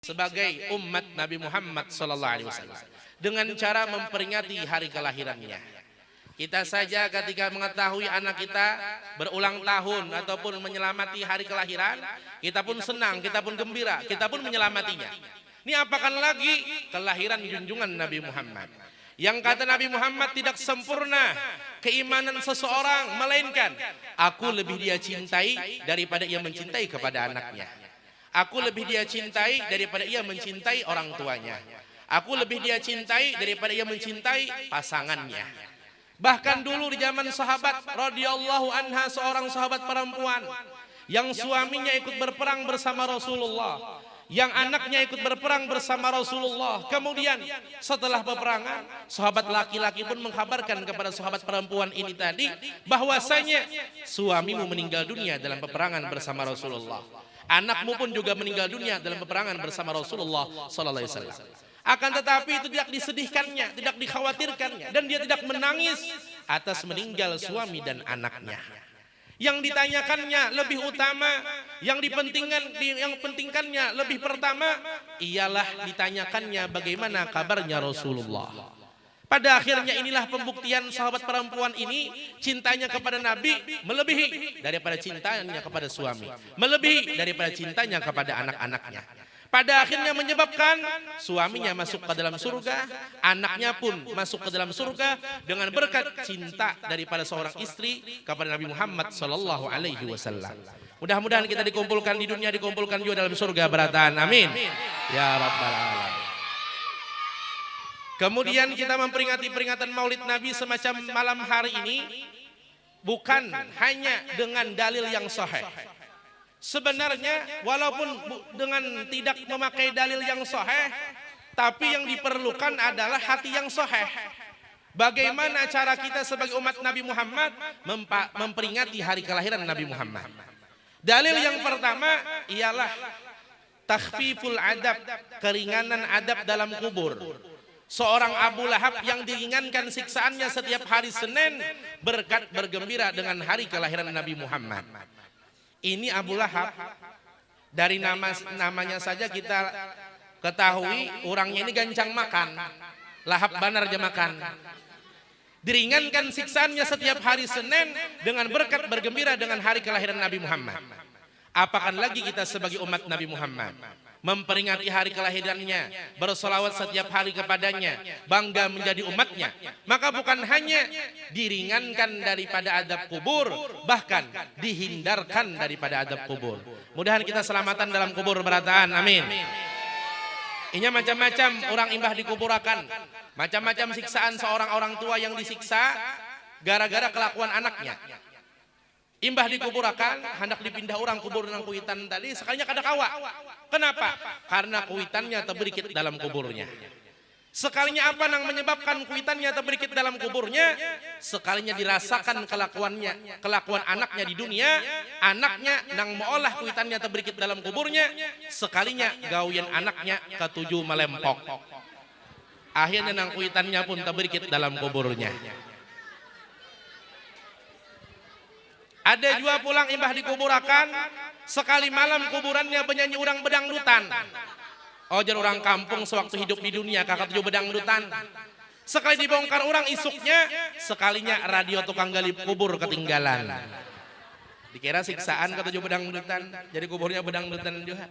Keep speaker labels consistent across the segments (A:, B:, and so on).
A: sebagai umat Nabi Muhammad SAW dengan cara memperingati hari kelahirannya. Kita saja ketika mengetahui anak kita berulang tahun ataupun menyelamati hari kelahiran, kita pun senang, kita pun gembira, kita pun menyelamatinya. Ini apakan lagi kelahiran junjungan Nabi Muhammad. Yang kata Nabi Muhammad tidak sempurna keimanan seseorang, melainkan aku lebih dia cintai daripada ia mencintai kepada anaknya. Aku lebih dia cintai daripada ia mencintai orang tuanya. Aku lebih dia cintai daripada ia mencintai pasangannya. Bahkan dulu di zaman sahabat radhiyallahu anha, seorang sahabat perempuan yang suaminya ikut berperang bersama Rasulullah, yang anaknya ikut berperang bersama Rasulullah. Kemudian setelah peperangan, sahabat laki-laki pun mengkabarkan kepada sahabat perempuan ini tadi bahwasanya suamimu meninggal dunia dalam peperangan bersama Rasulullah. Anakmu pun juga meninggal dunia dalam peperangan bersama Rasulullah sallallahu alaihi wasallam. Akan tetapi itu tidak disedihkannya, tidak dikhawatirkannya, dan dia tidak menangis atas meninggal suami dan anaknya. Yang ditanyakannya lebih utama, yang pentingkannya lebih pertama ialah ditanyakannya bagaimana kabarnya Rasulullah. Pada akhirnya inilah pembuktian sahabat perempuan ini cintanya kepada Nabi melebihi daripada cintanya kepada suami, melebihi daripada cintanya kepada anak-anaknya. Pada akhirnya menyebabkan suaminya masuk ke dalam surga, anaknya pun masuk ke dalam surga dengan berkat cinta daripada seorang istri kepada Nabi Muhammad sallallahu alaihi wasallam. Mudah-mudahan kita dikumpulkan di dunia, dikumpulkan juga dalam surga beratan. Amin. Ya rabbal alamin. Kemudian kita memperingati peringatan Maulid Nabi semacam malam hari ini bukan hanya dengan dalil yang sahih. Sebenarnya walaupun dengan tidak memakai dalil yang sahih, tapi yang diperlukan adalah hati yang sahih. Bagaimana cara kita sebagai umat Nabi Muhammad memperingati hari kelahiran Nabi Muhammad? Dalil yang pertama ialah takhfiful adab, keringanan adab dalam kubur. Seorang Abu Lahab yang diringankan siksaannya setiap hari Senin berkat bergembira dengan hari kelahiran Nabi Muhammad. Ini Abu Lahab, dari namanya saja kita ketahui orangnya ini gancang makan, lahap banar aja makan. Diringankan siksaannya setiap hari Senin dengan berkat bergembira dengan hari kelahiran Nabi Muhammad. Apakan lagi kita sebagai umat Nabi Muhammad memperingati hari kelahirannya, bersolawat setiap hari kepadanya, bangga menjadi umatnya. Maka bukan hanya diringankan daripada adab kubur, bahkan dihindarkan daripada adab kubur. Mudahan kita selamatan dalam kubur berataan. Amin. Inya macam-macam orang imbah dikuburakan, macam-macam siksaan seorang orang tua yang disiksa gara-gara kelakuan anaknya. Imbah dikuburakan, hendak dipindah orang kubur nang kuitan tadi, sekalinya kada kawa. Kenapa? Karena kuitannya terberikit dalam kuburnya. Sekalinya apa nang menyebabkan kuitannya terberikit dalam kuburnya? Sekalinya dirasakan kelakuan anaknya di dunia, anaknya nang meolah kuitannya terberikit dalam kuburnya, sekalinya gawian anaknya ketujuh melempok. Akhirnya nang kuitannya pun terberikit dalam kuburnya. Ada juga pulang imbah dikuburakan, sekali malam kuburannya penyanyi orang bedangdutan. Ojar orang kampung sewaktu hidup di dunia kakak tujuh bedangdutan. Sekali dibongkar orang isuknya, sekalinya radio tukang gali kubur ketinggalan. Dikira siksaan ke tujuh bedangdutan, jadi kuburnya bedangdutan juga.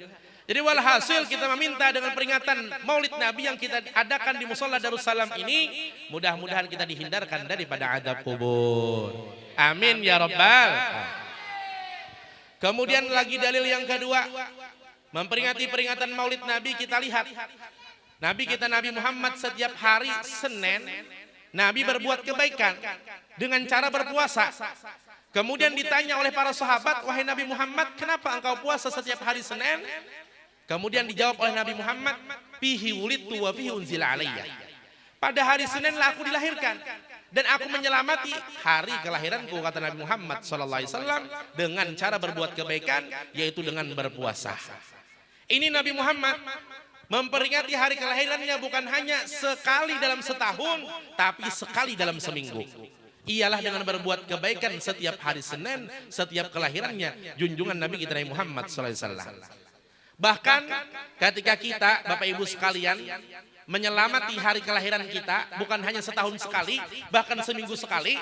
A: Jadi walhasil kita meminta dengan peringatan Maulid Nabi yang kita adakan di Mushola Darussalam ini, mudah-mudahan kita dihindarkan daripada adab kubur. Amin ya rabbal. Kemudian lagi dalil yang kedua, memperingati peringatan Maulid Nabi, kita lihat Nabi kita Nabi Muhammad setiap hari Senin Nabi berbuat kebaikan dengan cara berpuasa. Kemudian ditanya oleh para sahabat, wahai Nabi Muhammad, kenapa engkau puasa setiap hari Senin? Kemudian dijawab oleh Nabi Muhammad, fihi wulidtu wa fihi unzila alayya. Pada hari Seninlah aku dilahirkan dan aku menyelamati hari kelahiranku, kata Nabi Muhammad SAW, dengan cara berbuat kebaikan, yaitu dengan berpuasa. Ini Nabi Muhammad memperingati hari kelahirannya bukan hanya sekali dalam setahun, tapi sekali dalam seminggu. Ialah dengan berbuat kebaikan setiap hari Senin, setiap kelahirannya junjungan Nabi kita Nabi Muhammad SAW. Bahkan ketika kita, Bapak Ibu sekalian, menyelamati hari kelahiran kita, bukan hanya setahun sekali, bahkan seminggu sekali,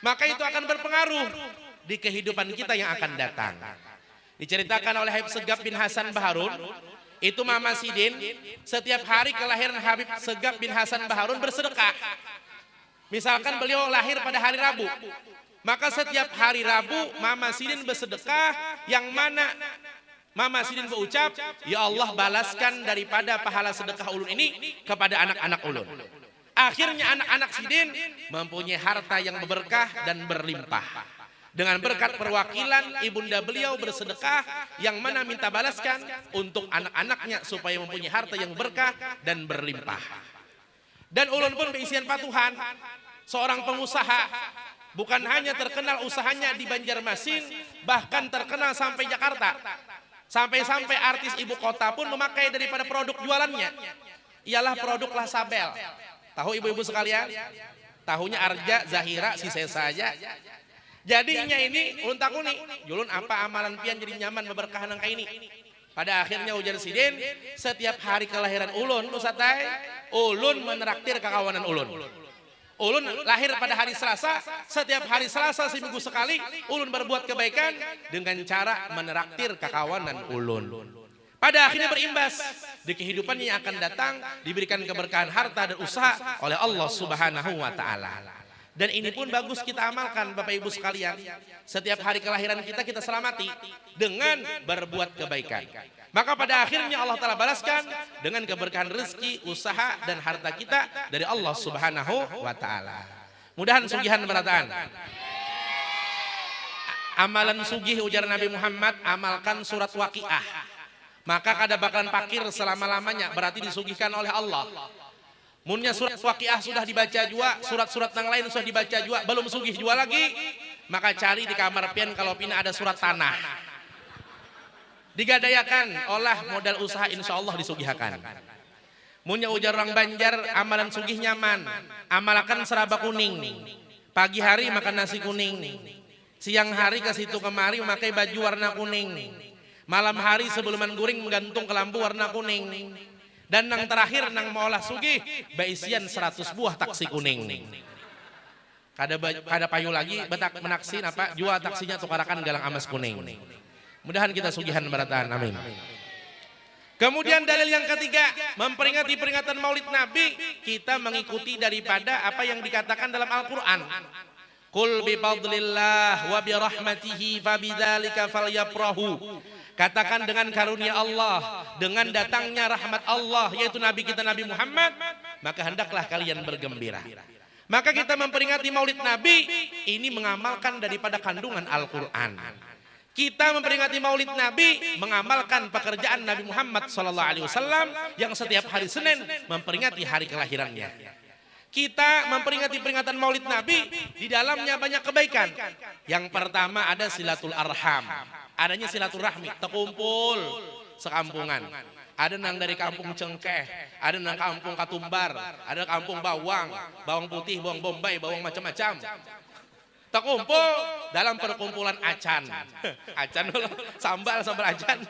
A: maka itu akan berpengaruh di kehidupan kita yang akan datang. Diceritakan oleh Habib Segap bin Hasan Baharun, itu Mama Sidin setiap hari kelahiran Habib Segap bin Hasan Baharun bersedekah. Misalkan beliau lahir pada hari Rabu, maka setiap hari Rabu Mama Sidin bersedekah, yang mana Mama Sidin berucap, ya Allah balaskan daripada pahala sedekah ulun ini kepada anak-anak ulun. Akhirnya anak-anak Sidin mempunyai harta yang berberkah dan berlimpah. Dengan berkat perwakilan ibunda beliau bersedekah, yang mana minta balaskan untuk anak-anaknya supaya mempunyai harta yang berkah dan berlimpah. Dan ulun pun berisian patuhan, seorang pengusaha, bukan hanya terkenal usahanya di Banjarmasin, bahkan terkenal sampai Jakarta. Sampai-sampai artis ibu kota pun memakai daripada produk jualannya. Ialah produk Lasabel. Tahu ibu-ibu sekalian? Tahunya Arja, Zahira, si saja. Jadinya ini ulun takuni, julun apa amalan pian jadi nyaman berberkah nangka ini. Pada akhirnya ujar Sidin, setiap hari kelahiran ulun, usatai, ulun menraktir kekawanan ulun. Ulun lahir pada hari Selasa, setiap hari Selasa seminggu sekali ulun berbuat kebaikan dengan cara menraktir kekawanan ulun. Pada akhirnya berimbas di kehidupannya yang akan datang, diberikan keberkahan harta dan usaha oleh Allah Subhanahu wa taala. Dan ini pun bagus kita amalkan Bapak Ibu sekalian. Setiap hari kelahiran kita selamati dengan berbuat kebaikan. Maka pada akhirnya Allah Ta'ala balaskan dengan keberkahan rezeki, usaha, dan harta kita dari Allah Subhanahu wa Ta'ala. Mudahan sugihan berataan. Amalan sugih ujar Nabi Muhammad, amalkan surat Waqiah. Maka kada bakalan pakir selama-lamanya, berarti disugihkan oleh Allah. Munnya surat Waqiah sudah dibaca jua, surat-surat yang lain sudah dibaca jua, belum sugih jua lagi, maka cari di kamar pian kalau pina ada surat tanah. Digadayakan olah modal usaha, insya Allah disugihakan. Munya ujar orang Banjar, amalan sugih nyaman, amalkan seraba kuning. Pagi hari makan nasi kuning, siang hari ke situ kemari memakai baju warna kuning, malam hari sebelum guring menggantung ke lampu warna kuning. Dan yang terakhir nang mau olah sugih, baisian 100 buah taksi kuning. Kada payu lagi, betak menaksin apa, jual taksinya tukarakan galang amas kuning. Mudahan kita sugihan barataan, amin. Kemudian dalil yang ketiga, memperingati peringatan Maulid Nabi, kita mengikuti daripada apa yang dikatakan dalam Al-Qur'an. Qul bi fadlillah wa bi rahmatihi fabidzalika falyafrahu. Katakan dengan karunia Allah, dengan datangnya rahmat Allah, yaitu Nabi kita Nabi Muhammad, maka hendaklah kalian bergembira. Maka kita memperingati Maulid Nabi, ini mengamalkan daripada kandungan Al-Qur'an. Kita memperingati Maulid Nabi, mengamalkan pekerjaan Nabi Muhammad SAW yang setiap hari Senin memperingati hari kelahirannya. Kita memperingati peringatan Maulid Nabi, di dalamnya banyak kebaikan. Yang pertama ada silatul arham, adanya silaturahmi, terkumpul sekampungan. Ada nang dari kampung Cengkeh, ada nang kampung Katumbar, ada kampung bawang putih, bawang bombay, bawang macam-macam. Terkumpul dalam perkumpulan acan. Acan sambal acan.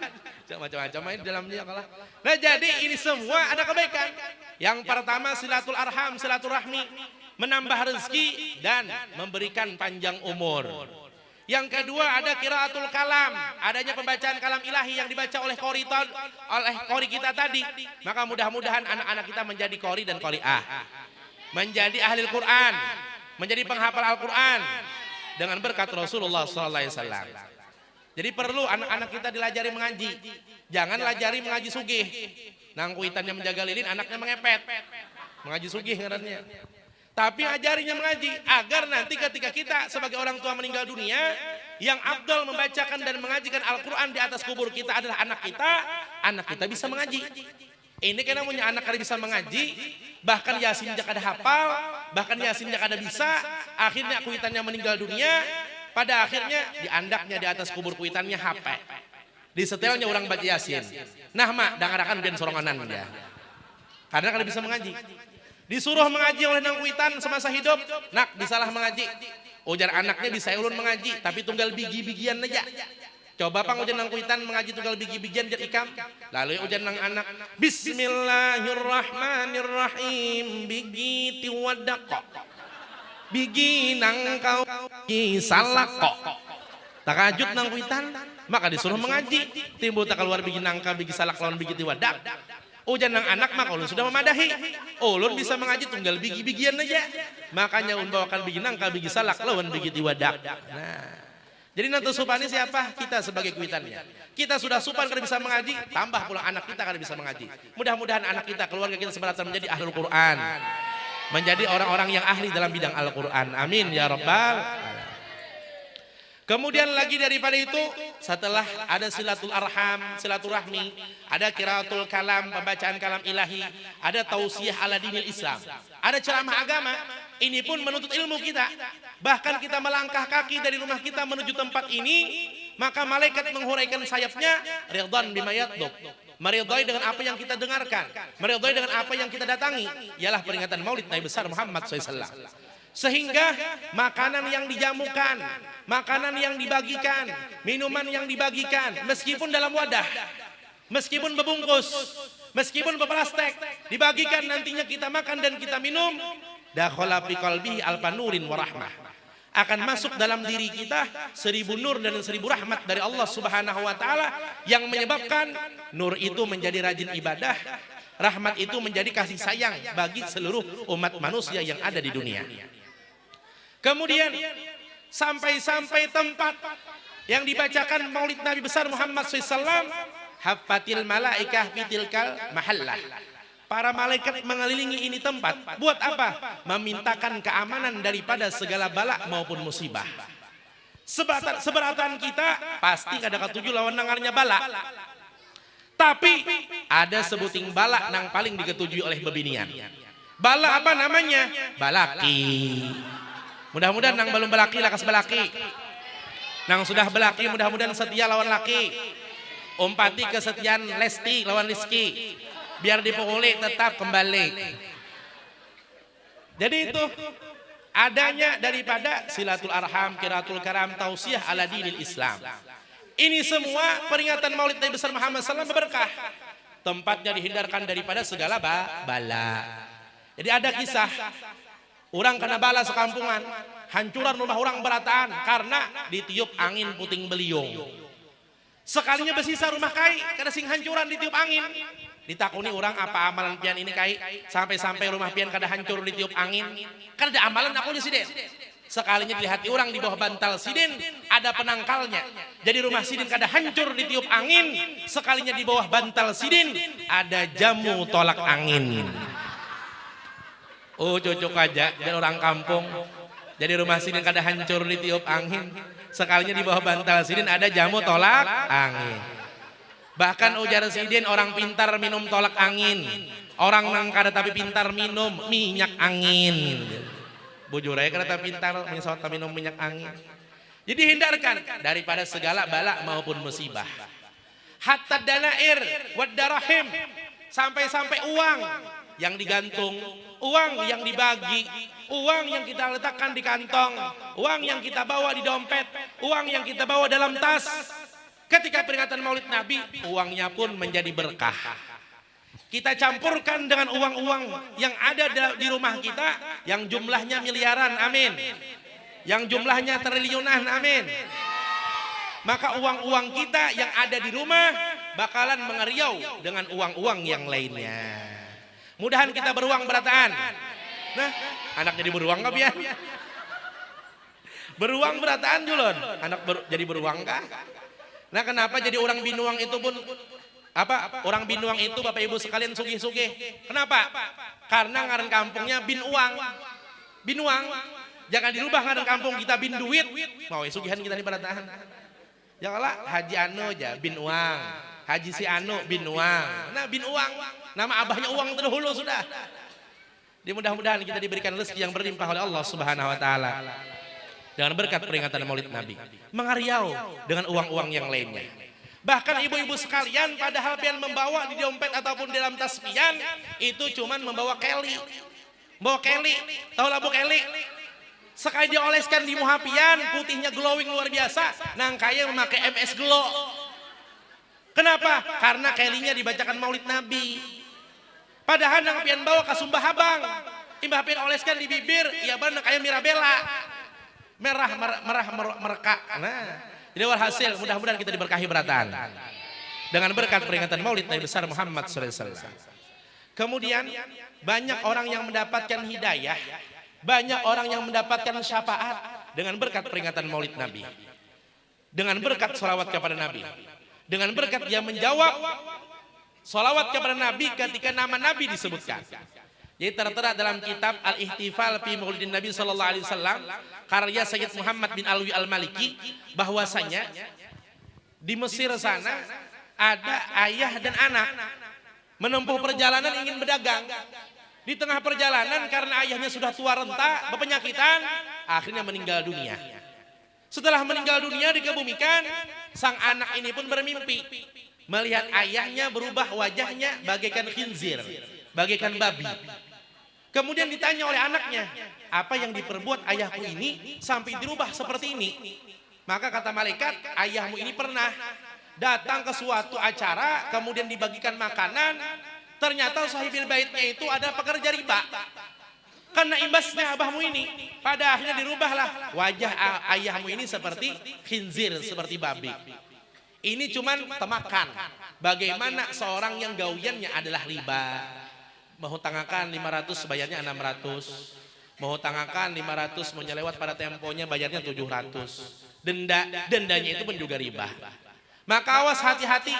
A: Macam-macam main dalamnya kalah. Nah jadi ini semua ada kebaikan. Yang pertama silatul arham, silaturahmi, menambah rezeki dan memberikan panjang umur. Yang kedua ada qiraatul kalam, adanya pembacaan kalam ilahi yang dibaca oleh qori kita tadi. Maka mudah-mudahan anak-anak kita menjadi qori dan qori'ah, menjadi ahli Al-Quran, menjadi penghafal Al-Quran dengan berkat Rasulullah SAW. Jadi perlu anak-anak kita dilajari mengaji. Jangan lajari mengaji sugih. Nang kuitannya menjaga lilin, anaknya mengepet. Mengaji sugih ngarannya. Tapi ajarinya mengaji agar nanti ketika kita sebagai orang tua meninggal dunia, yang afdal membacakan dan mengajikan Al-Quran di atas kubur kita adalah anak kita bisa mengaji. Ini karena punya anak kada bisa mengaji, bahkan Yasin kada hafal, bahkan Yasin kada bisa, akhirnya kuitannya meninggal dunia, pada akhirnya diandaknya di atas kubur kuitannya HP. Disetelnya orang baca Yasin. Nah mak, dangarakan ben soronganan dia. Karena kada bisa mengaji. Disuruh mengaji oleh nang kuitan semasa hidup, nak disalah mengaji. Ujar anaknya bisa ulun mengaji, tapi tunggal bigi-bigian aja. Coba pang ujian nang kuitan mengaji tunggal bigi-bigian jar ikam. Lalu ujian nang anak. Bismillahirrahmanirrahim. Bigi tiwadako. Bigi nang kau salako. Takajut nang kuitan. Maka disuruh mengaji. Timbul tak keluar bigi nangka, bigi salak lawan bigi tiwadak. Ujian nang anak maka ulun sudah memadahi. Ulun bisa mengaji tunggal bigi-bigian aja. Makanya ulun bawakan bigi nangka, bigi salak lawan bigi tiwadak. Nah. Jadi nanti supani siapa? Kita sebagai kuitannya. Kita sudah supan kada bisa mengaji, tambah pula anak kita kada bisa mengaji. Mudah-mudahan anak kita, keluarga kita sebenarnya menjadi ahlul Quran. Menjadi orang-orang yang ahli dalam bidang Al-Quran. Amin ya rabbal alamin. Kemudian lagi daripada itu, setelah ada silatul arham, silaturahmi, ada qiraatul kalam, pembacaan kalam ilahi, ada tausiah ala dinil Islam, ada ceramah agama. Ini pun menuntut ilmu kita. Bahkan kita melangkah kaki dari rumah kita menuju tempat ini, maka malaikat menghuraikan sayapnya, ridwan bima yatluq. Meridhai dengan apa yang kita dengarkan, meridhai dengan apa yang kita datangi, ialah peringatan Maulid Nabi besar Muhammad SAW. Sehingga makanan yang dijamukan, makanan yang dibagikan, minuman yang dibagikan, meskipun dalam wadah, meskipun berbungkus, meskipun berplastik, dibagikan nantinya kita makan dan kita minum, dakhala fi qalbihi alfa nurin wa rahmah. Akan masuk dalam diri kita 1000 nur dan 1000 rahmat dari Allah Subhanahu wa taala yang menyebabkan nur itu menjadi rajin ibadah, rahmat itu menjadi kasih sayang bagi seluruh umat manusia yang ada di dunia. Kemudian sampai-sampai tempat yang dibacakan Maulid Nabi besar Muhammad SAW, hafatil malaikah fitilkal mahallah. Para malaikat mengelilingi ini tempat. Buat apa? Memintakan keamanan daripada segala bala maupun musibah. Seberatan kita pasti kada ketujuh lawan nangarnya bala. Tapi ada sebuting bala nang paling diketujui oleh bebinian. Bala apa namanya? Balaki. Mudah-mudahan nang belum belaki lakas belaki. Nang sudah belaki mudah-mudahan setia lawan laki. Umpati kesetiaan Lesti lawan Rizky. Biar dipukuli tetap kembali. Jadi itu adanya daripada silatul arham, qiraatul karam, tausiah ala dinil Islam. Ini semua peringatan Maulid Nabi besar Muhammad SAW berkah. Tempatnya dihindarkan daripada segala bala. Jadi ada kisah orang kena bala sekampungan, hancuran rumah orang berataan karena ditiup angin puting beliung. Sekalinya bersisa rumah kai kada sing hancuran ditiup angin. Ditakuni orang apa amalan pian ini kai sampai-sampai rumah pian kada hancur ditiup angin. Kan ada amalan aku di sini. Sekalinya dilihat orang di bawah bantal sidin ada penangkalnya. Jadi rumah sidin kada hancur ditiup angin. Sekalinya di bawah bantal sidin ada jamu tolak angin. Oh cocok aja dan orang kampung. Jadi rumah sidin kada hancur ditiup angin. Sekalinya di bawah bantal sidin ada jamu tolak angin. Bahkan ujar sidin orang pintar minum tolak angin. Orang nang kada tapi pintar minum minyak angin. Bujur aja kada tapi pintar minum minyak angin. Jadi hindarkan daripada segala bala maupun musibah. Hatta danair wad darahim, sampai-sampai uang yang digantung, uang yang dibagi, uang yang kita letakkan di kantong, uang yang kita bawa di dompet, uang yang kita bawa dalam tas. Ketika peringatan Maulid Nabi, uangnya pun menjadi berkah. Kita campurkan dengan uang-uang yang ada di rumah kita, yang jumlahnya miliaran, amin. Yang jumlahnya triliunan, amin. Maka uang-uang kita yang ada di rumah bakalan mengeriau dengan uang-uang yang lainnya. Mudahan kita beruang berataan. Nah, anak jadi beruang nggak biar? Beruang berataan julon, anak jadi beruang kah? Nah kenapa jadi orang binuang itu pun apa? Orang binuang itu Bapak Ibu sekalian sugih-sugih. Kenapa? Karena ngaran kampungnya bin uang. Binuang. Jangan dirubah ngaran kampung kita bin duit. Mau sugihan kita nih berataan. Janganlah Haji Anu aja bin uang. Haji si Anu bin uang. Nah bin uang. Nama abahnya uang terdahulu sudah. Mudah-mudahan kita diberikan rezeki yang berlimpah oleh Allah Subhanahu wa taala. Dengan berkat peringatan Maulid Nabi, mengariau dengan uang-uang yang lainnya. Bahkan ibu-ibu sekalian, padahal pian membawa di dompet ataupun di dalam tas pian itu cuman membawa keli. Bawa keli, tahu lah bu keli? Sekali dia oleskan di muhafian, putihnya glowing luar biasa, nangkaya memakai MS Glow. Kenapa? Karena kelinya dibacakan maulid Nabi. Padahal nang pian bawa ke Sumba Habang, imbah pian oleskan di bibir, iya bener kayak Mirabella, merah mereka. Nah, jadi walhasil mudah-mudahan kita diberkahi beratan dengan berkat peringatan maulid Nabi besar Muhammad SAW. Kemudian banyak orang yang mendapatkan hidayah, banyak orang yang mendapatkan syafaat dengan berkat peringatan maulid Nabi, dengan berkat sholawat kepada Nabi, dengan berkat dia menjawab sholawat kepada Nabi ketika nama Nabi disebutkan. Jadi tertera dalam kitab Al-Ihtifal fi Maulidin Nabi sallallahu alaihi wasallam karya Sayyid Muhammad bin Alwi Al-Maliki, bahwasanya di Mesir sana ada ayah dan anak menempuh perjalanan ingin berdagang. Di tengah perjalanan karena ayahnya sudah tua renta, berpenyakitan, akhirnya meninggal dunia. Setelah meninggal dunia dikebumikan, sang anak ini pun bermimpi melihat ayahnya berubah wajahnya bagaikan khinzir, bagaikan babi. Kemudian ditanya oleh anaknya, apa yang diperbuat ayahku ini sampai dirubah seperti ini? Maka kata malaikat, ayahmu ini pernah datang ke suatu acara, kemudian dibagikan makanan, ternyata sahibil baitnya itu ada pekerja riba. Karena imbasnya abahmu ini, pada akhirnya dirubahlah wajah ayahmu ini seperti khinzir, seperti babi. Ini cuman temakan bagaimana seorang yang gawiannya adalah riba. Menghutangkan 500 bayarnya 600. Menghutangkan 500 menyelewat pada temponya bayarnya 700. Dendanya itu pun juga riba. Maka awas hati-hati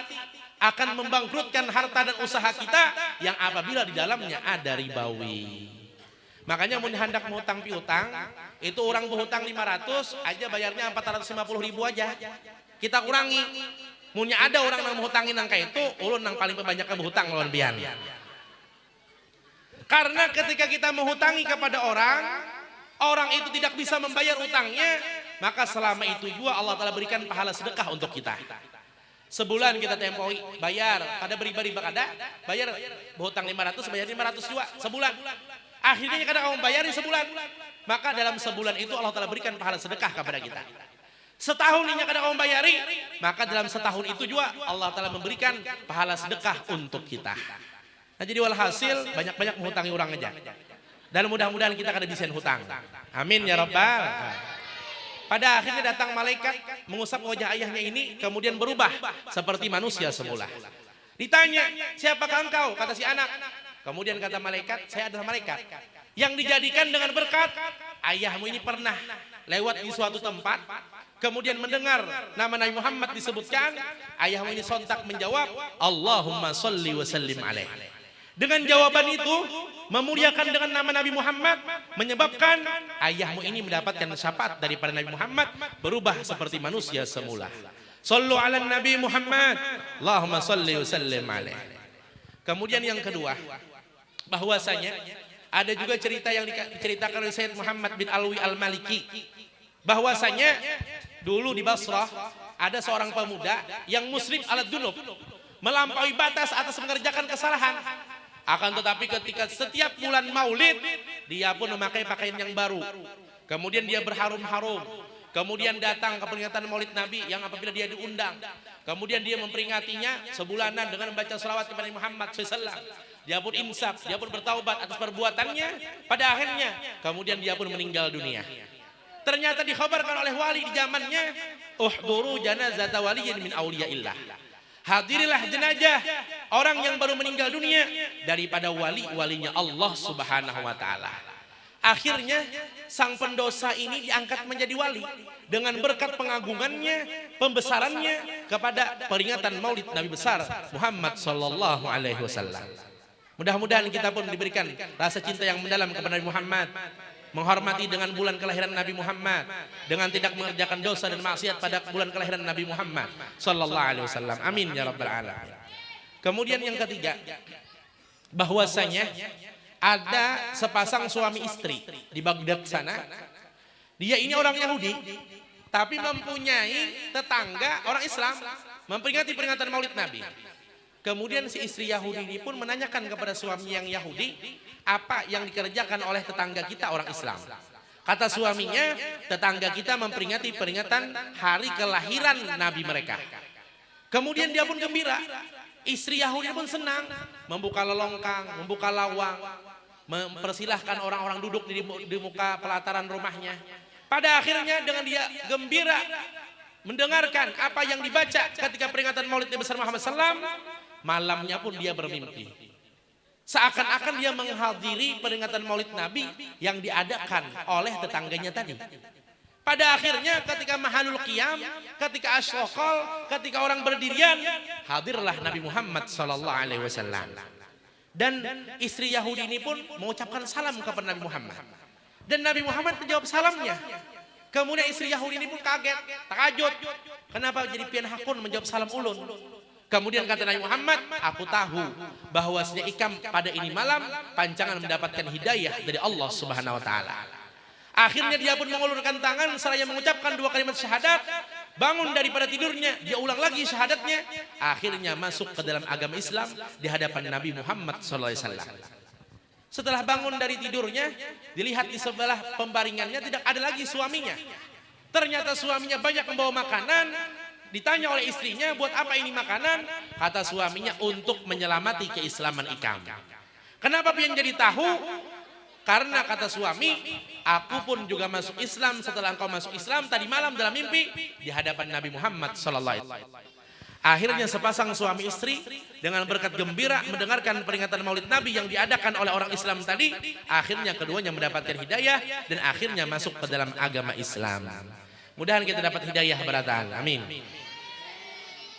A: akan membangkrutkan harta dan usaha kita yang apabila di dalamnya ada ribawi. Makanya mun hendak menghutang piutang, itu orang berhutang 500 aja bayarnya 450.000 aja. Kita kurangi. Munnya ada orang yang menghutangin angka itu, ulun yang paling banyak berhutang lawan pian. Karena ketika kita menghutangi kepada orang itu tidak bisa membayar utangnya, maka selama itu juga Allah Ta'ala berikan pahala sedekah untuk kita. Sebulan kita tempoi bayar, pada beriba-riba kada, bayar berhutang 500, bayar 500 juga sebulan. Akhirnya kadang kamu bayari sebulan, maka dalam sebulan itu Allah Ta'ala berikan pahala sedekah kepada kita. Setahun ini kadang kamu bayari, maka dalam setahun itu juga Allah Ta'ala memberikan pahala sedekah untuk kita. Nah jadi walhasil banyak-banyak menghutangi orang aja. Dan mudah-mudahan kita kada bisa hutang. Amin ya Rabbal. Pada akhirnya datang malaikat mengusap wajah ayahnya ini, kemudian berubah seperti manusia semula. Ditanya, siapakah engkau? Kata si anak. Kemudian kata malaikat, saya adalah malaikat yang dijadikan dengan berkat ayahmu ini pernah lewat di suatu tempat, kemudian mendengar nama Nabi Muhammad disebutkan, ayahmu ini sontak menjawab, Allahumma sholli wa sallim alaih. Dengan jawaban itu memuliakan dengan nama Nabi Muhammad, menyebabkan ayahmu ini mendapatkan syafaat daripada Nabi Muhammad, berubah seperti manusia semula. Sallu ala Nabi Muhammad, Allahumma sholli wa sallim alaih. Kemudian yang kedua, bahwasanya ada juga cerita yang diceritakan oleh Sayyid Muhammad bin Alwi Al-Maliki, bahwasanya dulu di Basrah ada seorang pemuda yang muslim alat dunub, melampaui batas atas mengerjakan kesalahan. Akan tetapi ketika setiap bulan maulid, dia pun memakai pakaian yang baru. Kemudian dia berharum-harum. Kemudian datang ke peringatan maulid Nabi yang apabila dia diundang. Kemudian dia memperingatinya sebulanan dengan membaca salawat kepada Muhammad SAW. Dia pun insaf, dia pun bertaubat atas perbuatannya. Pada akhirnya, kemudian dia pun meninggal dunia. Ternyata dikhabarkan oleh wali di zamannya, uhduru janazata waliyin min awliyaillah. Hadirilah jenazah orang yang baru meninggal dunia daripada wali-walinya Allah Subhanahu wa taala. Akhirnya sang pendosa ini diangkat menjadi wali dengan berkat pengagungannya, pembesarannya kepada peringatan Maulid Nabi besar Muhammad sallallahu alaihi wasallam. Mudah-mudahan kita pun diberikan rasa cinta yang mendalam kepada Nabi Muhammad, menghormati dengan bulan kelahiran Nabi Muhammad, dengan tidak mengerjakan dosa dan maksiat pada bulan kelahiran Nabi Muhammad sallallahu alaihi wasallam. Amin ya rabbal alamin. Kemudian yang ketiga, bahwasanya ada sepasang suami istri di Baghdad sana. Dia ini orang Yahudi, tapi mempunyai tetangga orang Islam, memperingati peringatan Maulid Nabi. Kemudian si istri Yahudi ini pun menanyakan kepada suami yang Yahudi, apa yang dikerjakan oleh tetangga kita orang Islam. Kata suaminya, tetangga kita memperingati peringatan hari kelahiran Nabi mereka. Kemudian dia pun gembira. Istri Yahudi pun senang. Membuka lelongkang, membuka lawang. Mempersilahkan orang-orang duduk di muka pelataran rumahnya. Pada akhirnya dengan dia gembira mendengarkan apa yang dibaca ketika peringatan Maulid Nabi besar Muhammad SAW, malamnya pun dia bermimpi. Seakan-akan dia menghadiri peringatan Maulid Nabi yang diadakan oleh tetangganya tadi. Pada akhirnya ketika mahalul qiyam, ketika asyokol, ketika orang berdirian, hadirlah Nabi Muhammad SAW. Dan istri Yahudi ini pun mengucapkan salam kepada Nabi Muhammad. Dan Nabi Muhammad menjawab salamnya. Kemudian istri Yahudi ini pun kaget, takajud. Kenapa jadi pian hakun menjawab salam ulun? Kemudian kata Nabi Muhammad, aku tahu bahwasanya ikam pada ini malam pancangan mendapatkan hidayah dari Allah Subhanahu wa taala. Akhirnya dia pun mengulurkan tangan seraya mengucapkan 2 kalimat syahadat, bangun daripada tidurnya, dia ulang lagi syahadatnya, akhirnya masuk ke dalam agama Islam di hadapan Nabi Muhammad SAW. Setelah bangun dari tidurnya, dilihat di sebelah pembaringannya tidak ada lagi suaminya. Ternyata suaminya banyak membawa makanan. Ditanya oleh istrinya, buat apa ini makanan? Kata suaminya, untuk menyelamati keislaman ikam. Kenapa pian jadi tahu? Karena kata suami, aku pun juga masuk Islam setelah engkau masuk Islam tadi malam dalam mimpi di hadapan Nabi Muhammad SAW. Akhirnya sepasang suami istri dengan berkat gembira mendengarkan peringatan Maulid Nabi yang diadakan oleh orang Islam tadi, akhirnya keduanya mendapatkan hidayah dan akhirnya masuk ke dalam agama Islam. Mudahan kita dapat hidayah beratan. Amin.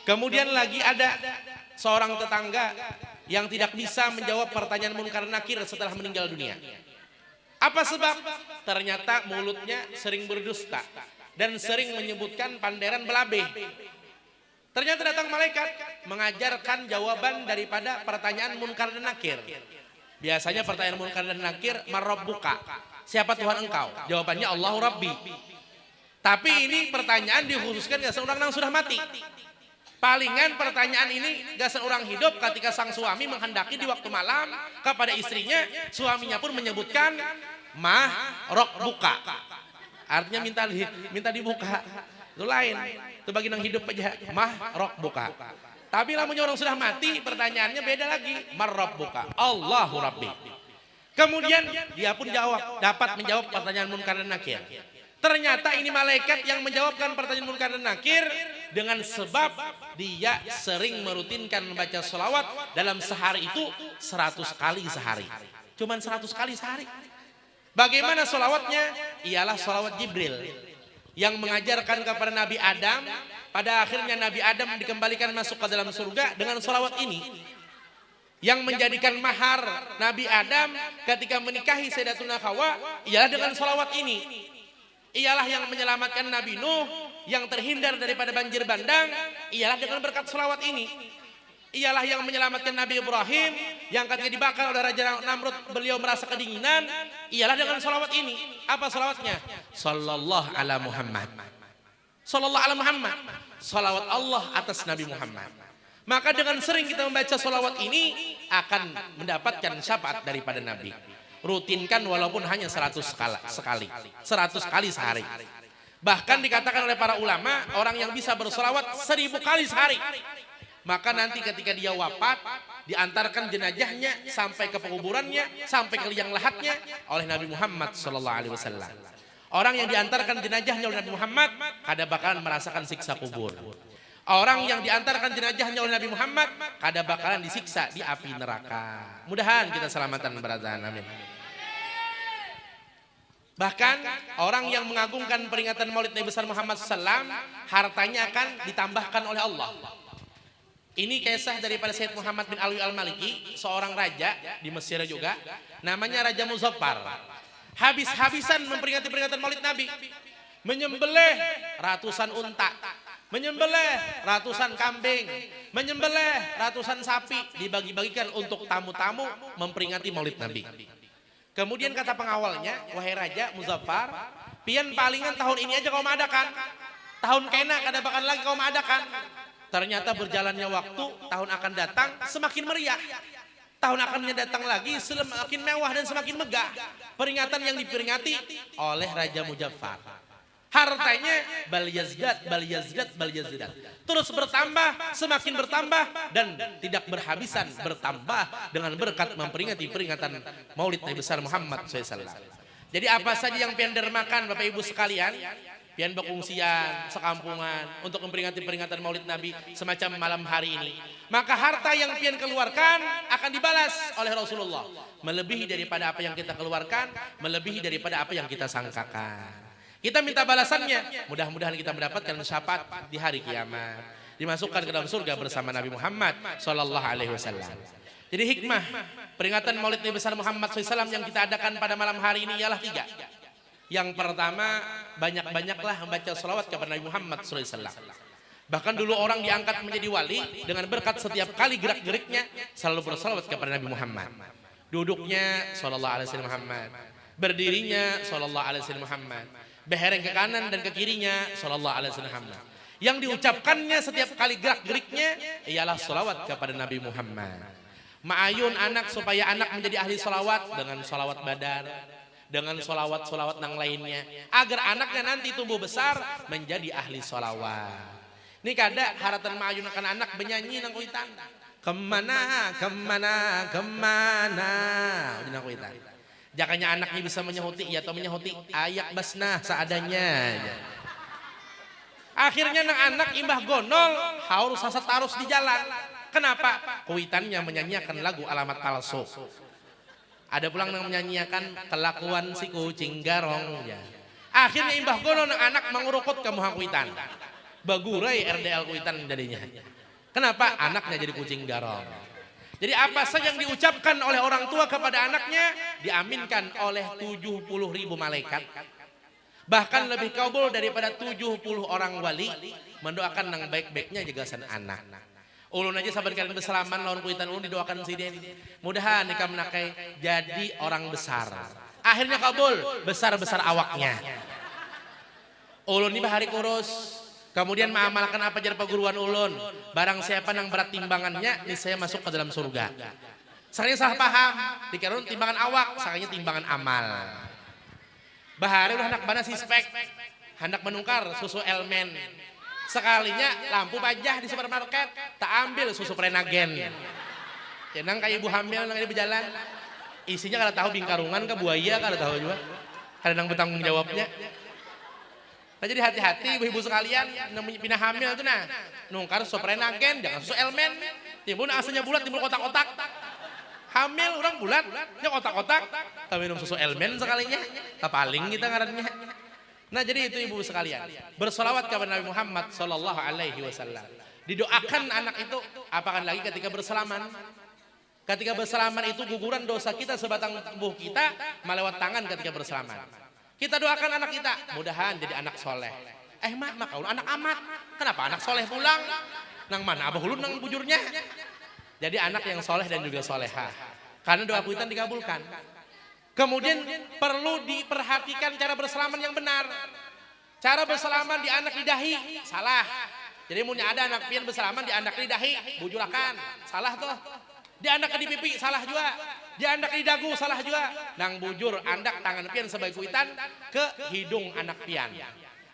A: Kemudian lagi ada seorang tetangga yang tidak bisa menjawab pertanyaan munkar nakir setelah meninggal dunia. Apa sebab? Ternyata mulutnya sering berdusta dan sering menyebutkan panderan belabe. Ternyata datang malaikat mengajarkan jawaban daripada pertanyaan munkar dan nakir. Biasanya pertanyaan munkar dan nakir, marabbuka, siapa Tuhan engkau? Jawabannya Allahu Rabbi. Tapi ini pertanyaan dikhususkan gak seorang yang sudah mati. Palingan pertanyaan ini gak seorang hidup ketika sang suami menghendaki di waktu malam kepada istrinya, suaminya pun menyebutkan mah rok buka. Artinya minta dibuka. Itu lain. Itu bagi yang hidup aja mah rok buka. Tapi lamun orang sudah mati pertanyaannya beda lagi. Marrok buka. Allahu Rabbi. Kemudian dia pun dapat menjawab pertanyaan munkar dan nakir. Ternyata ini malaikat yang menjawabkan pertanyaan munkar dan nakir dengan sebab dia sering merutinkan membaca sholawat dalam sehari itu 100 kali sehari. Cuman 100 kali sehari. Bagaimana sholawatnya? Ialah sholawat Jibril yang mengajarkan kepada Nabi Adam. Pada akhirnya Nabi Adam dikembalikan masuk ke dalam surga dengan sholawat ini. Yang menjadikan mahar Nabi Adam ketika menikahi Sayyidatuna Hawa ialah dengan sholawat ini. Ialah yang menyelamatkan Nabi Nuh yang terhindar daripada banjir bandang, ialah dengan berkat selawat ini. Ialah yang menyelamatkan Nabi Ibrahim yang ketika dibakar oleh Raja Namrud beliau merasa kedinginan, ialah dengan selawat ini. Apa selawatnya? Sallallahu ala Muhammad. Sallallahu ala Muhammad. Salawat Allah atas Nabi Muhammad. Maka dengan sering kita membaca selawat ini akan mendapatkan syafaat daripada Nabi. Rutinkan walaupun hanya 100 sekali. 100 kali sehari. Bahkan dikatakan oleh para ulama, orang yang bisa berselawat 1000 kali sehari. Maka nanti ketika dia wafat, diantarkan jenazahnya sampai ke penguburannya, sampai ke liang lahatnya oleh Nabi Muhammad SAW. Orang yang diantarkan jenazahnya oleh Nabi Muhammad, kada bakalan merasakan siksa kubur. Orang yang diantarkan jenazahnya oleh Nabi Muhammad, kada bakalan disiksa di api neraka. Mudahan kita selamatan beratan. Amin. Bahkan orang yang mengagungkan peringatan Maulid Nabi besar Muhammad SAW, hartanya akan ditambahkan oleh Allah. Ini kisah daripada Sayyid Muhammad bin Alwi al-Maliki, seorang raja di Mesir juga, namanya Raja Muzaffar. Habis-habisan memperingati peringatan Maulid Nabi, menyembelih ratusan unta, menyembelih ratusan kambing, menyembelih ratusan sapi, dibagi-bagikan untuk tamu-tamu memperingati Maulid Nabi. Kemudian kata pengawalnya, wahai Raja Muzaffar, pian palingan tahun ini aja kau mengadakan. Tahun kena kada bakal lagi kau mengadakan. Ternyata berjalannya waktu, tahun akan datang semakin meriah. Tahun akannya datang lagi semakin mewah dan semakin megah. Peringatan yang diperingati oleh Raja Muzaffar. Hartanya bal yazdat, bal yazdat, bal yazdat. Terus bertambah, semakin bertambah dan tidak berhabisan bertambah dengan berkat memperingati peringatan Maulid Nabi besar Muhammad SAW. Jadi apa saja yang pian dermakan Bapak Ibu sekalian, pian berkongsian sekampungan untuk memperingati peringatan Maulid Nabi semacam malam hari ini, maka harta yang pian keluarkan akan dibalas oleh Rasulullah melebihi daripada apa yang kita keluarkan, melebihi daripada apa yang kita sangkakan. Kita minta balasannya, mudah-mudahan kita mendapatkan syafaat di hari kiamat, dimasukkan ke dalam surga bersama Nabi Muhammad sallallahu alaihi wasallam. Jadi hikmah peringatan Maulid Nabi besar Muhammad SAW yang kita adakan pada malam hari ini ialah 3. Yang pertama, banyak-banyaklah membaca salawat kepada Nabi Muhammad SAW. Bahkan dulu orang diangkat menjadi wali dengan berkat setiap kali gerak-geriknya selalu bersalawat kepada Nabi Muhammad. Duduknya sallallahu alaihi wasallam Muhammad, berdirinya sallallahu alaihi wasallam Muhammad, behereng ke kanan dan ke kirinya sallallahu alaihi wasallam Muhammad. Yang diucapkannya setiap kali gerak-geriknya ialah salawat kepada Nabi Muhammad. Ma'ayun anak supaya anak menjadi ahli salawat dengan salawat badar, dengan solawat-solawat yang lainnya, agar anaknya nanti tumbuh besar menjadi ahli solawat. Ini kada haratan ma'ayun akan anak benyanyi nang kuitan. Kemana, kemana, kemana. Nang kuitan. Jakanya anaknya bisa menyahuti, ya atau menyahuti ayak basnah seadanya. Akhirnya nang anak imbah gonol, harus sasat tarus di jalan. Kenapa? Kuitannya menyanyiakan lagu alamat palsu. Ada pulang yang menyanyiakan kelakuan si kucing garong. Ya. Akhirnya imbah gono anak mengurukut ke muha kuitan. Bagurai RDL kuitan jadinya. Kenapa? Anaknya jadi kucing garong. Jadi apa saja yang diucapkan oleh orang tua kepada anaknya diaminkan oleh 70.000 malaikat. Bahkan lebih kabul daripada 70 orang wali mendoakan yang baik-baiknya jagasan anak. Ulun aja sabar kalian berselaman lawan kuitan ulun didoakan si den. Mudahan nikah menakai jadi orang besar. Akhirnya kabul, besar-besar awaknya. Ulun ini bahari kurus. Kemudian mengamalkan apa jar perguruan ulun. Barang siapa yang berat timbangannya, niscaya masuk ke dalam surga. Sakanya salah paham, dikira timbangan awak, sakanya timbangan amal. Bahari udah hendak bana sispek, hendak menungkar susu elmen. Sekalinya lampu pajah di supermarket, tak ambil susu Prenagen. Cenang kayak ibu hamil nang ini berjalan, isinya kada tahu bingkarungan ke buaya kada tahu juga, kada nang bertanggung jawabnya. Nah jadi hati-hati ibu-ibu sekalian, namanya pindah hamil itu nah, nungkar susu Prenagen, jangan susu elmen. Timbul asalnya bulat, timbul kotak-kotak. Hamil orang bulat, nya kotak-kotak, tapi minum susu elmen sekalinya, tak paling kita ngarannya. Nah jadi itu ibu sekalian, bersolawat kepada Nabi Muhammad sallallahu alaihi wasallam. Didoakan anak itu, apakah lagi ketika berselaman. Ketika berselaman itu guguran dosa kita sebatang tubuh kita melewat tangan ketika berselaman. Kita doakan anak kita, mudahan jadi anak soleh. Mak kau anak amat, kenapa anak soleh pulang? Nang mana abah ulun nang bujurnya? Jadi anak yang soleh dan juga soleha. Karena doa kuitan dikabulkan. Kemudian perlu diperhatikan cara berselaman yang benar. Cara berselaman di anak di dahi, salah. Jadi punya ada anak pian berselaman di anak di dahi, bujurakan, salah tuh. Di anak di pipi, salah juga. Di anak di dagu, salah juga. Nang bujur andak tangan pian sebagai kuitan ke hidung anak pian.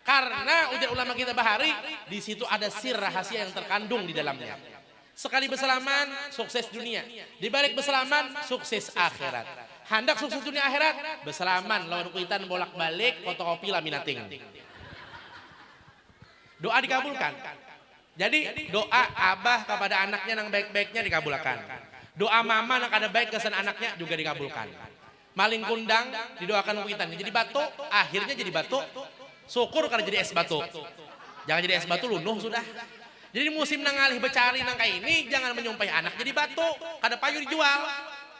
A: Karena ujar ulama kita bahari, di situ ada sir rahasia yang terkandung di dalamnya. Sekali berselaman, sukses dunia. Di balik berselaman, sukses akhirat. Hendak sukses dunia akhirat, berselaman lawan kuitan bolak-balik fotokopi laminating. Doa dikabulkan. Jadi doa abah kepada anaknya yang baik-baiknya dikabulkan. Doa mama yang ada baik kesan anaknya juga dikabulkan. Maling kundang didoakan kuitan. Jadi batu, akhirnya jadi batu. Syukur karena jadi es batu. Jangan jadi es batu lunuh sudah. Jadi musim nangalih becari nang kayak ini jangan menyumpahi anak jadi batu, kada payu dijual.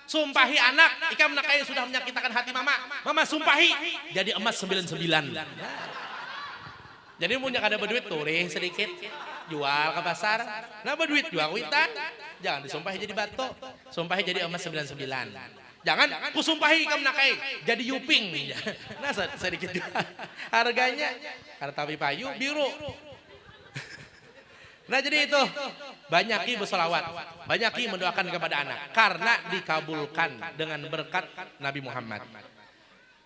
A: Sumpahi anak, ikam nakai sudah menyakitkan hati mama. Mama sumpahi jadi emas 99. Jadi punya kada berduit turih sedikit, jual ke pasar. Nah berduit jual kuitan, jangan disumpahi jadi batu, sumpahi jadi emas 99. Jangan kusumpahi ikam nakai jadi yuping. Nah sedikit jual harganya. Karena tapi payu biru. Nah jadi itu, banyaki bersolawat, banyaki mendoakan kepada anak. Karena dikabulkan dengan berkat Nabi Muhammad.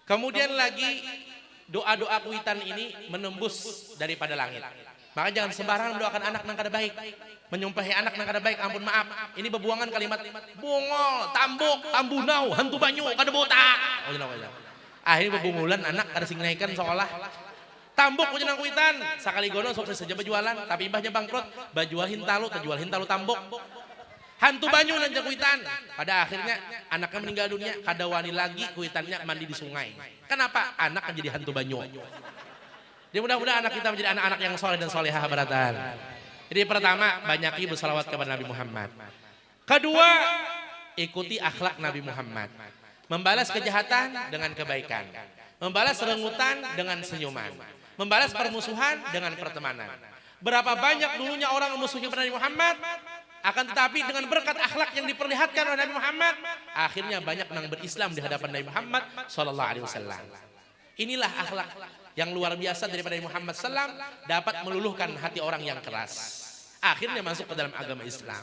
A: Kemudian lagi doa-doa kuitan ini menembus daripada langit. Maka jangan sembarangan mendoakan anak nang kada baik. Menyumpahi anak nang kada baik, ampun maaf. Ini bebuangan kalimat bongol, tambuk, tambunau, hantu banyu, kada botak. Akhirnya bebungulan anak kada singnaikan seolah tambuk punya nang kuitan. Sakali gono sukses saja berjualan, tapi imbahnya bangkrut. Bajual hintalu, terjual hintalu tambuk. Hantu banyu nang kuitan. Pada akhirnya anaknya meninggal dunia, kada wani lagi kuitannya mandi di sungai. Kenapa? Anak menjadi hantu banyu. Jadi mudah-mudahan anak kita menjadi anak-anak yang soleh dan solehah beratan. Jadi pertama, banyaki bersalawat kepada Nabi Muhammad. Kedua, ikuti akhlak Nabi Muhammad. Membalas kejahatan dengan kebaikan. Membalas rengutan dengan senyuman. Membalas permusuhan dengan pertemanan. Berapa banyak dulunya orang memusuhi Nabi Muhammad, akan tetapi dengan berkat akhlak yang diperlihatkan oleh Nabi Muhammad, akhirnya banyak yang berislam di hadapan Nabi Muhammad sallallahu alaihi wasallam. Inilah akhlak yang luar biasa daripada Nabi Muhammad SAW, dapat meluluhkan hati orang yang keras. Akhirnya masuk ke dalam agama Islam.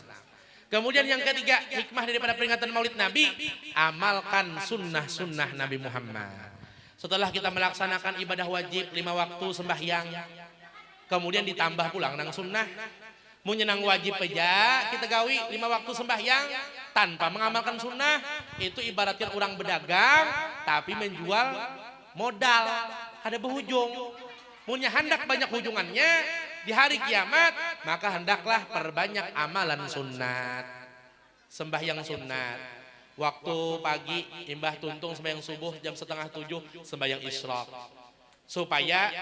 A: Kemudian yang ketiga, hikmah daripada peringatan Maulid Nabi, amalkan sunnah-sunnah Nabi Muhammad. Setelah kita melaksanakan ibadah wajib 5 waktu sembahyang, kemudian ditambah pulang nang sunnah, menyenang wajib aja kita gawi 5 waktu sembahyang tanpa mengamalkan sunnah, itu ibaratkan orang berdagang tapi menjual modal ada berhujung. Punya hendak banyak hujungannya di hari kiamat, maka hendaklah perbanyak amalan sunat. Sembahyang sunat. Waktu pagi imbah tuntung sembahyang subuh jam 6:30 sembahyang isyraq. Supaya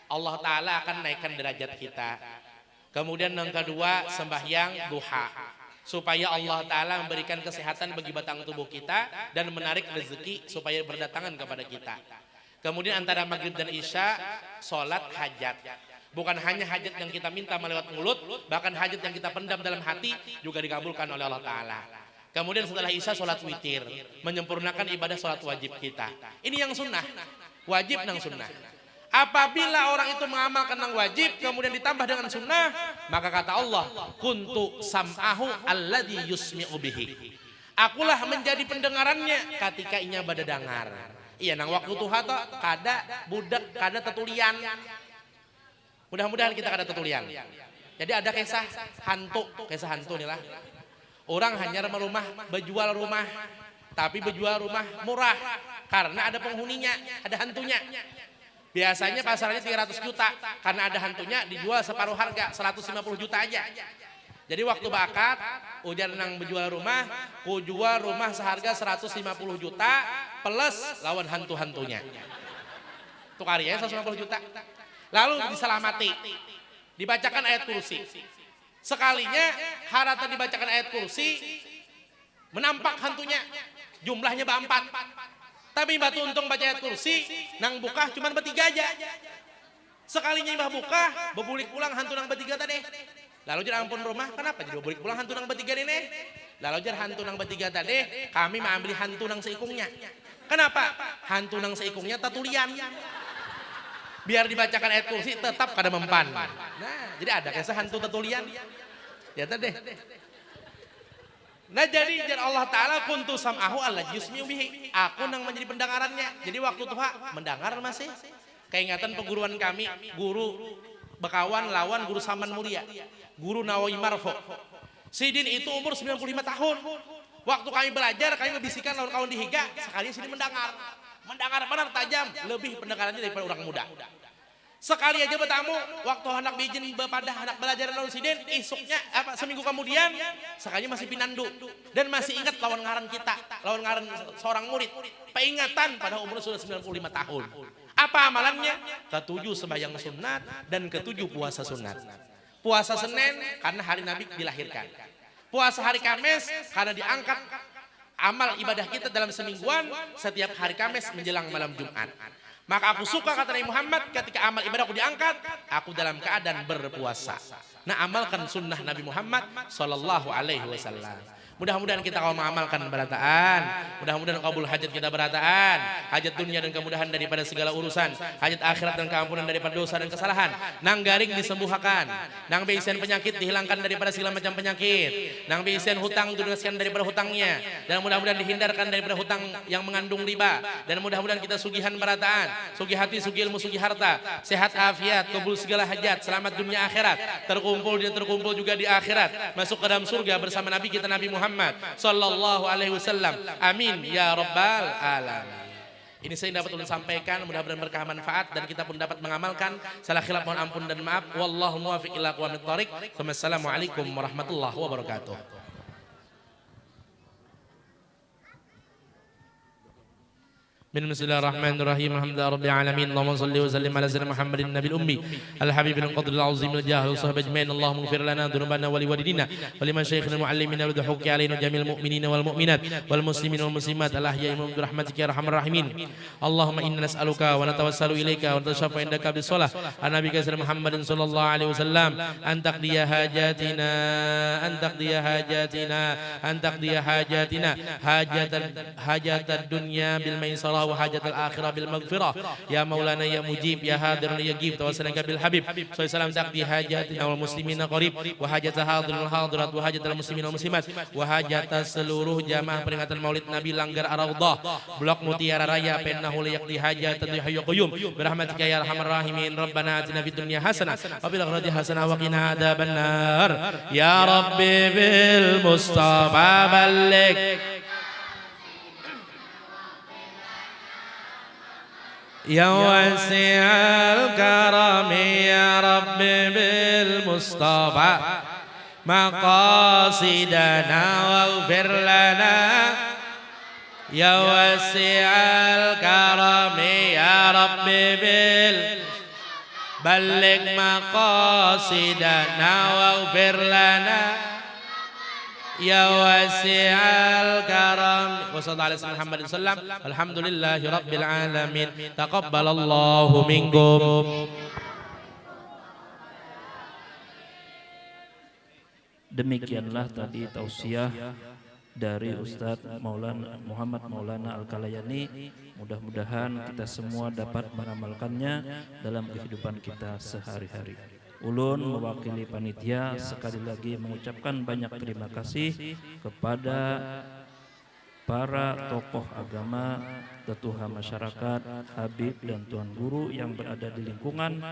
A: Allah Ta'ala akan naikkan derajat kita. Kemudian yang kedua sembahyang duha. Supaya Allah Ta'ala memberikan kesehatan bagi batang tubuh kita dan menarik rezeki supaya berdatangan kepada kita. Kemudian antara maghrib dan isya, sholat hajat. Bukan hanya hajat yang kita minta melewat mulut, bahkan hajat yang kita pendam dalam hati juga dikabulkan oleh Allah Ta'ala. Kemudian setelah isya, sholat witir. Menyempurnakan ibadah sholat wajib kita. Ini yang sunnah. Wajib nang sunnah. Apabila orang itu mengamalkan nang wajib, kemudian ditambah dengan sunnah, maka kata Allah, kuntu sam'ahu alladhi yusmi'u bihi. Akulah menjadi pendengarannya ketika inya badadangar. Iya nang waktu tuha toh kada budak kada tetulian. Mudah-mudahan kita kada tetulian. Jadi ada kisah hantu inilah. Orang hanya rumah berjual rumah, tapi berjual rumah murah karena ada penghuninya, ada hantunya. Biasanya pasarannya 300 juta, karena ada hantunya dijual separuh harga 150 juta aja. Jadi waktu bakat ujar nang berjual rumah, ku jual rumah seharga 150 juta plus lawan hantu-hantunya. Itu karyanya 150 juta. Lalu diselamati. Dibacakan ayat kursi. Sekalinya harata dibacakan ayat kursi, menampak hantunya. Jumlahnya berempat. Tapi mbak tuntung baca ayat kursi, nang buka cuma bertiga aja. Sekalinya mbak buka, berbulik pulang hantu nang bertiga tadi. Lalu jar ampun rumah, kenapa jadi berbulik pulang hantu nang bertiga ini? Lalu jar hantu nang bertiga tadi, kami mengambil hantu nang seikungnya. Kenapa? Hantu nang seikungnya tatulian. Biar dibacakan ayat kursi tetap kada mempan. Nah, jadi ada kisah hantu tatulian. Ya tadi. Nah jadi Allah Ta'ala kuntu sam'ahu alladhi yusmi'u bihi. Aku nang menjadi pendengarannya. Jadi waktu tuha mendengar masih. Keingatan perguruan kami, guru Bekawan lawan guru Saman Mulia, guru Nawawi Marfo. Sidin itu umur 95 tahun. Waktu kami belajar, kami membisikan lawan kawan di higa, sekali Sidin mendengar. Mendengar benar tajam, lebih pendengarannya daripada orang muda. Sekali aja bertamu, waktu anak bijin pada anak belajar lawan Sidin, isuknya seminggu kemudian, sekali masih pinandu dan masih ingat lawan ngaran kita, lawan ngaran seorang murid. Peringatan pada umur sudah 95 tahun. Apa amalannya? Ketujuh sembahyang sunat dan ketujuh puasa sunat. Puasa Senin karena hari Nabi dilahirkan. Puasa hari Kamis karena diangkat amal ibadah kita dalam semingguan setiap hari Kamis menjelang malam Jumat. Maka aku suka kata Nabi Muhammad ketika amal ibadahku diangkat, aku dalam keadaan berpuasa. Nah amalkan sunnah Nabi Muhammad sallallahu alaihi wasallam. Mudah-mudahan kita kalau mengamalkan berataan, mudah-mudahan kabul hajat kita berataan, hajat dunia dan kemudahan daripada segala urusan, hajat akhirat dan keampunan daripada dosa dan kesalahan. Nang garing disembuhkan, nang beisen penyakit dihilangkan daripada segala macam penyakit, nang beisen hutang dilunaskan daripada hutangnya, dan mudah-mudahan dihindarkan daripada hutang yang mengandung riba, dan mudah-mudahan kita sugihan berataan, sugi hati, sugi ilmu, sugi harta, sehat afiat, kabul segala hajat, selamat dunia akhirat, terkumpul dan terkumpul juga di akhirat, masuk ke dalam surga bersama Nabi kita Nabi Muhammad sallallahu alaihi wasallam. Amin ya rabbal alamin. Ini saya dapat ulun sampaikan, mudah-mudahan berkah manfaat dan kita pun dapat mengamalkan. Salah khilaf mohon ampun dan maaf. Wallahu muwaffiq ila aqwamit thoriq. Wassalamualaikum warahmatullahi wabarakatuh. Bismillahirrahmanirrahim. Alhamdulillahirabbil alamin. Allahumma shalli wa sallim ala sayyidina Muhammadin nabiyil ummi al-habib al-qadr al-azim al-jahl wa sahbihi ajmain. Allahumma ighfir lana dhunubana wa liwalidina wa limashayikhina muallimina wa dhuhuki alaina jamil mu'minina wal mu'minat wal muslimin wal muslimat al-ahya'i minhum bi rahmatika ya arhamar rahimin. Allahumma inna nas'aluka wa natawassalu ilaika wa natashaffa indaka bis shalah an nabiyika sayyidina Muhammadin sallallahu alaihi wasallam an taqdiya hajatina an taqdiya hajatina an taqdiya hajatina hajatad dunya bil maisarah wa hajatal akhirah bil maghfirah ya maulana ya mujib ya hadir ya gib tawassalaka bil habib sallallahu taqdi hajatina wal muslimina qarib wa hajatal hadirul hadirat wa hajatal muslimin wal muslimat wa hajatas seluruh jamaah peringatan Maulid Nabi Langgar Ar-Raudhah Blok Mutiara Raya Pennahu yaqdi hajatan ya hayyu qayyum birahmatika ya arhamar rahimin. Rabbana atina fid dunya hasanah wa fil akhirati hasanah wa qina adzabannar ya rabbi bil mustafa balligh يا واسع الكرم يا رب بالمصطفى مقاصدنا واغفر لنا يا واسع الكرم يا رب بلغ مقاصدنا واغفر لنا يا واسع الكرم وصلى الله عليه محمد وسلم. Alhamdulillahi rabbil alamin. Taqabbalallahu minkum.
B: Demikianlah tadi tausiah dari Ustadz Muhammad Maulana Al-Kalayani. Mudah-mudahan kita semua dapat mengamalkannya dalam kehidupan kita sehari-hari. Ulun mewakili panitia sekali lagi mengucapkan banyak terima kasih kepada para tokoh agama, tetuha masyarakat, habib dan tuan guru yang berada di lingkungan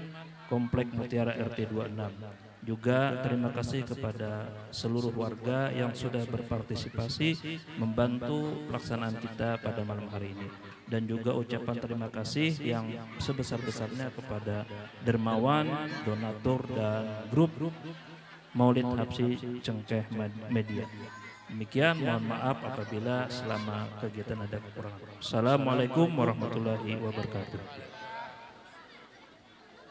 B: Komplek Mutiara RT 26. Juga terima kasih kepada seluruh warga yang sudah berpartisipasi membantu pelaksanaan kita pada malam hari ini. Dan juga ucapan terima kasih yang sebesar-besarnya kepada dermawan, donatur dan grup Maulid Habsyi Cengkeh Media. Demikian, mohon maaf apabila selama kegiatan ada kekurangan. Assalamualaikum warahmatullahi wabarakatuh.